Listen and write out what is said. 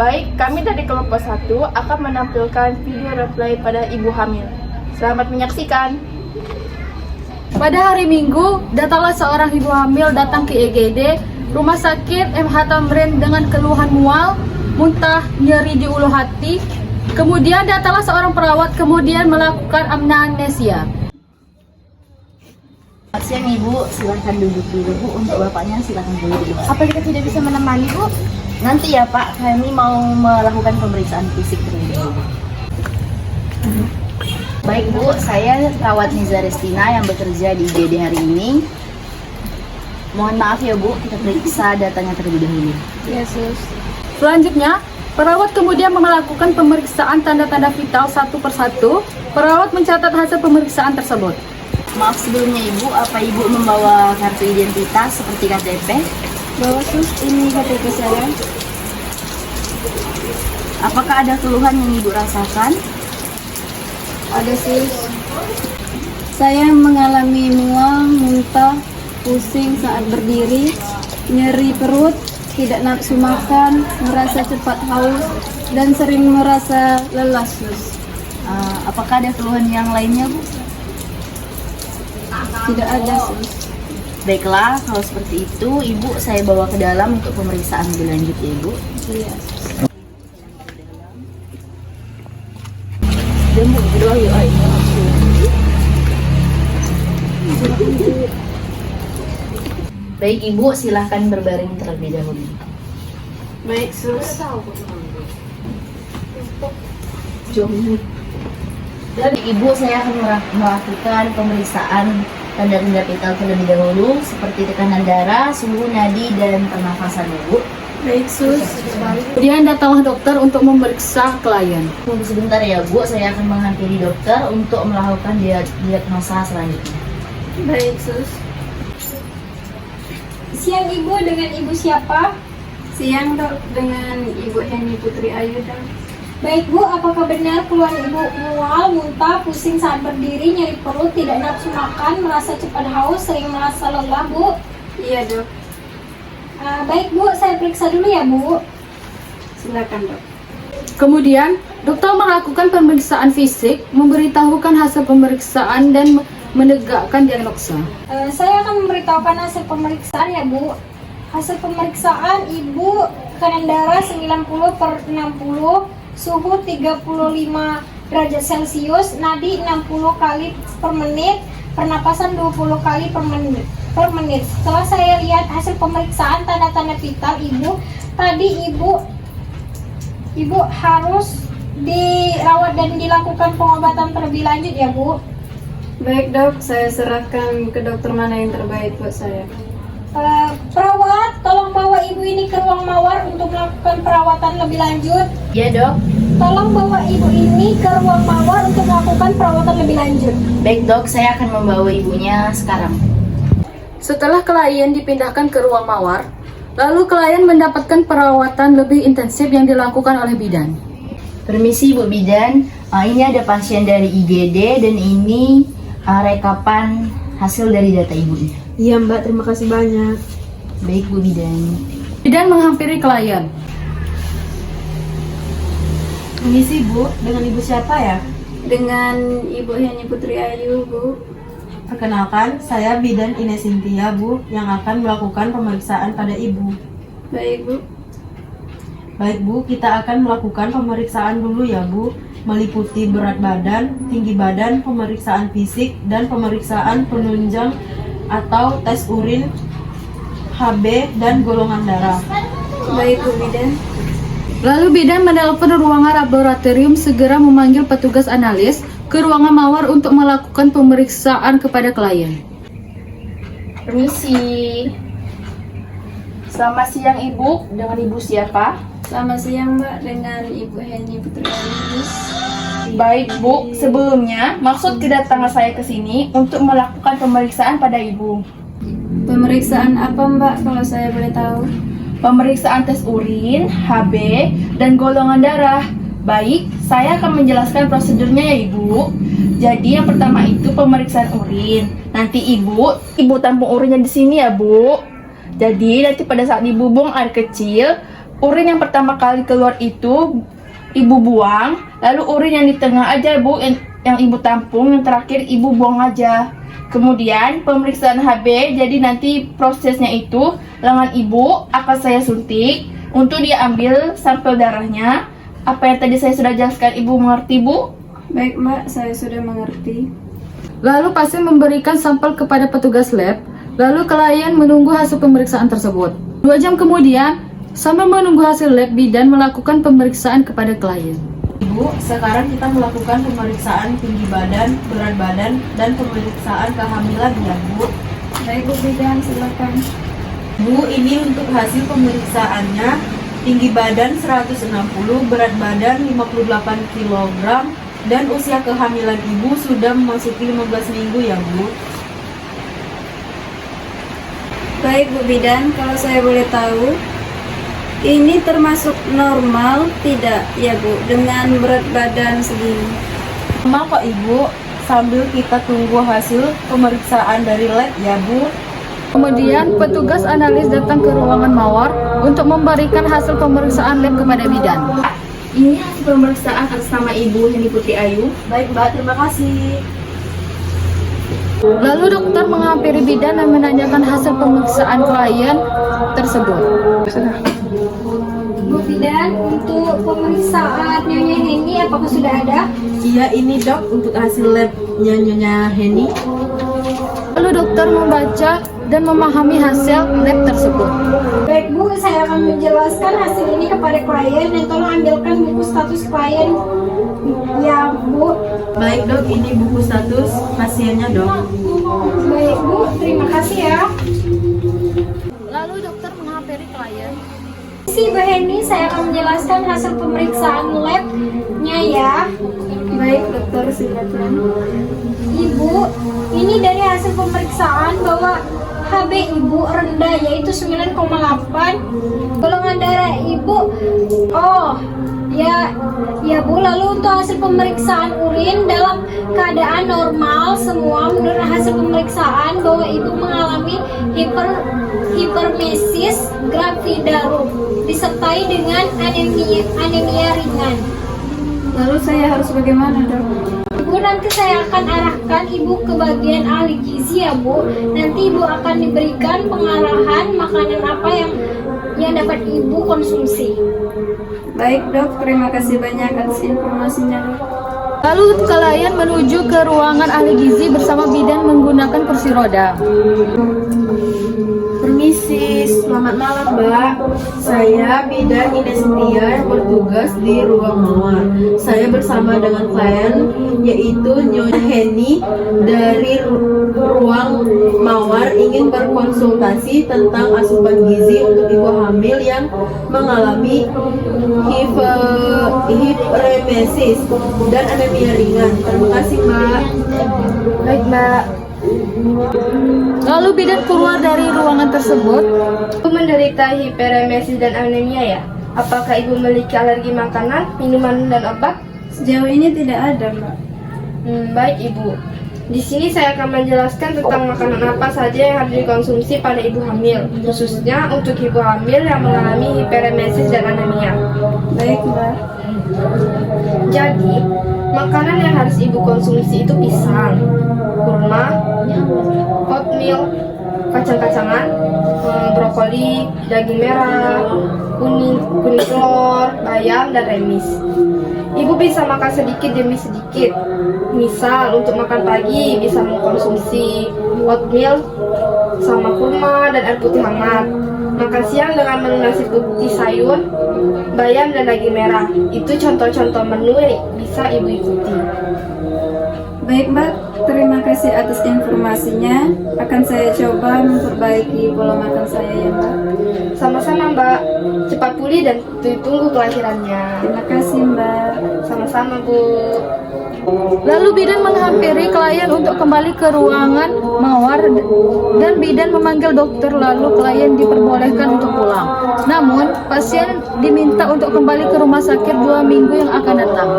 Baik, kami dari kelompok 1 akan menampilkan video reply pada ibu hamil. Selamat menyaksikan. Pada hari Minggu, datanglah seorang ibu hamil datang ke IGD Rumah Sakit MH Tamrin dengan keluhan mual, muntah, nyeri di ulu hati. Kemudian datanglah seorang perawat kemudian melakukan amnesia. Selamat siang Ibu, silahkan duduk dulu Bu. Untuk bapaknya silahkan duduk. Apa kita tidak bisa menemani, Bu? Nanti ya Pak, kami mau melakukan pemeriksaan fisik terlebih dahulu. Baik Bu, saya perawat Niza Restina yang bekerja di IGD hari ini. Mohon maaf ya Bu, kita periksa datanya terlebih dahulu. Yesus. Selanjutnya, perawat kemudian melakukan pemeriksaan tanda-tanda vital satu persatu. Perawat mencatat hasil pemeriksaan tersebut. Maaf sebelumnya Ibu, apa Ibu membawa kartu identitas seperti KTP? Bawa sus, ini KTP saya. Apakah ada keluhan yang Ibu rasakan? Ada sus. Saya mengalami mual, muntah, pusing saat berdiri, nyeri perut, tidak nafsu makan, merasa cepat haus, dan sering merasa lelah sus. Apakah ada keluhan yang lainnya Bu? Tidak ada sus. Baiklah, kalau seperti itu Ibu saya bawa ke dalam untuk pemeriksaan lebih lanjut ya Ibu. Iya sus. Dan Bu, berdoa yuk Baik Ibu, silahkan berbaring terlebih dahulu. Baik sus. Dan Ibu, saya akan melakukan pemeriksaan tanda-tanda vital terlebih dahulu seperti tekanan darah, suhu nadi, dan pernafasan Ibu. Baik sus. Kemudian datanglah dokter untuk memeriksa klien. Tunggu sebentar ya Bu, saya akan menghampiri dokter untuk melakukan diagnosa selanjutnya. Baik sus. Siang Ibu, dengan Ibu siapa? Siang dok, dengan Ibu Heni Putri Ayu dok. Baik Bu, apakah benar keluhan Ibu mual, muntah, pusing saat berdiri, nyeri perut, tidak nafsu makan, merasa cepat haus, sering merasa lelah Bu? Iya dok, Baik Bu, saya periksa dulu ya Bu. silakan dok. Kemudian dokter melakukan pemeriksaan fisik, memberitahukan hasil pemeriksaan dan menegakkan diagnosa. Saya akan memberitahukan hasil pemeriksaan ya Bu. Hasil pemeriksaan Ibu tekanan darah 90/60, suhu 35 derajat Celcius, nadi 60 kali per menit, pernapasan 20 kali per menit. Setelah saya lihat hasil pemeriksaan tanda-tanda vital Ibu, tadi Ibu harus dirawat dan dilakukan pengobatan terlebih lanjut ya Bu. Baik dok, saya serahkan ke dokter mana yang terbaik buat saya. Perawat, tolong bawa Ibu ini ke ruang mawar untuk melakukan perawatan lebih lanjut. Iya Dok. Tolong bawa Ibu ini ke ruang mawar untuk melakukan perawatan lebih lanjut. Baik Dok, saya akan membawa ibunya sekarang. Setelah klien dipindahkan ke ruang mawar, lalu klien mendapatkan perawatan lebih intensif yang dilakukan oleh bidan. Permisi Bu Bidan, ini ada pasien dari IGD dan ini rekapan hasil dari data ibunya. Iya mbak, terima kasih banyak. Baik Bu Bidan. Bidan menghampiri klien. Permisi Bu, dengan Ibu siapa ya? Dengan Ibu Heni Putri Ayu Bu. Perkenalkan, saya Bidan Ines Cynthia Bu, yang akan melakukan pemeriksaan pada Ibu. Baik Bu. Baik Bu, kita akan melakukan pemeriksaan dulu ya Bu, meliputi berat badan, tinggi badan, pemeriksaan fisik, dan pemeriksaan penunjang atau tes urin, HB, dan golongan darah. Baik Bu Bidan. Lalu bidan menelpon ruangan laboratorium segera memanggil petugas analis ke ruangan mawar untuk melakukan pemeriksaan kepada klien. Permisi. Selamat siang Ibu, dengan Ibu siapa? Selamat siang Mbak, dengan Ibu Heni Putri Ayu. Baik Bu, sebelumnya maksud kedatangan saya ke sini untuk melakukan pemeriksaan pada Ibu. Pemeriksaan apa Mbak kalau saya boleh tahu? Pemeriksaan tes urin, HB, dan golongan darah. Baik, saya akan menjelaskan prosedurnya ya Ibu. Jadi yang pertama itu pemeriksaan urin. Nanti Ibu tampung urinnya di sini ya Bu. Jadi nanti pada saat dibubuang air kecil, urin yang pertama kali keluar itu ibu buang, lalu urin yang di tengah aja bu, yang ibu tampung, yang terakhir ibu buang aja. Kemudian pemeriksaan HB, jadi nanti prosesnya itu lengan ibu akan saya suntik untuk diambil sampel darahnya. Apa yang tadi saya sudah jelaskan ibu mengerti bu? Baik Mbak, saya sudah mengerti. Lalu pasien memberikan sampel kepada petugas lab, lalu klien menunggu hasil pemeriksaan tersebut. 2 jam kemudian, sambil menunggu hasil lab, bidan melakukan pemeriksaan kepada klien. Ibu, sekarang kita melakukan pemeriksaan tinggi badan, berat badan, dan pemeriksaan kehamilan ya Bu. Baik Bu Bidan, silakan. Bu, ini untuk hasil pemeriksaannya. Tinggi badan 160, berat badan 58 kg, dan usia kehamilan ibu sudah memasuki 15 minggu ya Bu. Baik Bu Bidan, kalau saya boleh tahu, ini termasuk normal tidak ya Bu, dengan berat badan segini? Normal kok Ibu, sambil kita tunggu hasil pemeriksaan dari lab ya Bu. Kemudian petugas analis datang ke ruangan mawar untuk memberikan hasil pemeriksaan lab kepada bidan. Ini hasil pemeriksaan atas nama ibu Heni Putri Ayu. Baik Mbak, terima kasih. Lalu dokter menghampiri bidan dan menanyakan hasil pemeriksaan klien tersebut. Bu Bidan, untuk pemeriksaan Nyonya Heni apakah sudah ada? Iya ini dok, untuk hasil labnya Nyonya Heni. Lalu dokter membaca dan memahami hasil lab tersebut. Baik Bu, saya akan menjelaskan hasil ini kepada klien dan tolong ambilkan buku status klien ya Bu. Baik dok, ini buku status pasiennya dok. Baik Bu, terima kasih ya. Lalu dokter menghampiri klien. Si Bu Heni, saya akan menjelaskan hasil pemeriksaan labnya ya. Baik dokter, silakan. Ibu, ini dari hasil pemeriksaan bahwa HB ibu rendah yaitu 9,8. Golongan darah ibu, ya Bu. Lalu untuk hasil pemeriksaan urin dalam keadaan normal semua menurut hasil pemeriksaan bahwa ibu mengalami hipermesis gravidarum disertai dengan anemia ringan. Lalu saya harus bagaimana dok? Ibu, nanti saya akan arahkan ibu ke bagian ahli gizi ya Bu. Nanti ibu akan diberikan pengarahan makanan apa yang dapat ibu konsumsi. Baik dok, terima kasih banyak atas informasinya dok. Lalu klien menuju ke ruangan ahli gizi bersama bidan menggunakan kursi roda. Permisi, selamat malam Mbak. Saya bidan Ines Setia yang bertugas di ruang mawar. Saya bersama dengan klien yaitu Nyonya Heni dari ruang mawar ingin berkonsultasi tentang asupan gizi untuk ibu hamil yang mengalami hiperemesis dan anemia ringan. Terima kasih Mbak. Baik Mbak. Lalu bidan keluar dari ruangan tersebut. Ibu menderita hiperemesis dan anemia ya? Apakah ibu memiliki alergi makanan, minuman, dan obat? Sejauh ini tidak ada Mbak. Baik ibu. Di sini saya akan menjelaskan tentang makanan apa saja yang harus dikonsumsi pada ibu hamil, khususnya untuk ibu hamil yang mengalami hiperemesis dan anemia. Baik Mbak. Jadi, makanan yang harus ibu konsumsi itu pisang, kurma, oatmeal, kacang-kacangan, brokoli, daging merah, kuning telur, bayam, dan remis. Ibu bisa makan sedikit demi sedikit. Misal untuk makan pagi bisa mengkonsumsi oatmeal sama kurma dan air putih hangat. Makan siang dengan menu nasi putih sayur, bayam, dan daging merah. Itu contoh-contoh menu yang bisa ibu ikuti. Baik Mbak, terima kasih atas informasinya. Akan saya coba memperbaiki pola makan saya ya Mbak. Sama-sama Mbak, cepat pulih dan tunggu kelahirannya. Terima kasih Mbak. Sama-sama Bu. Lalu bidan menghampiri klien untuk kembali ke ruangan mawar dan bidan memanggil dokter, lalu klien diperbolehkan untuk pulang. Namun pasien diminta untuk kembali ke rumah sakit 2 minggu yang akan datang.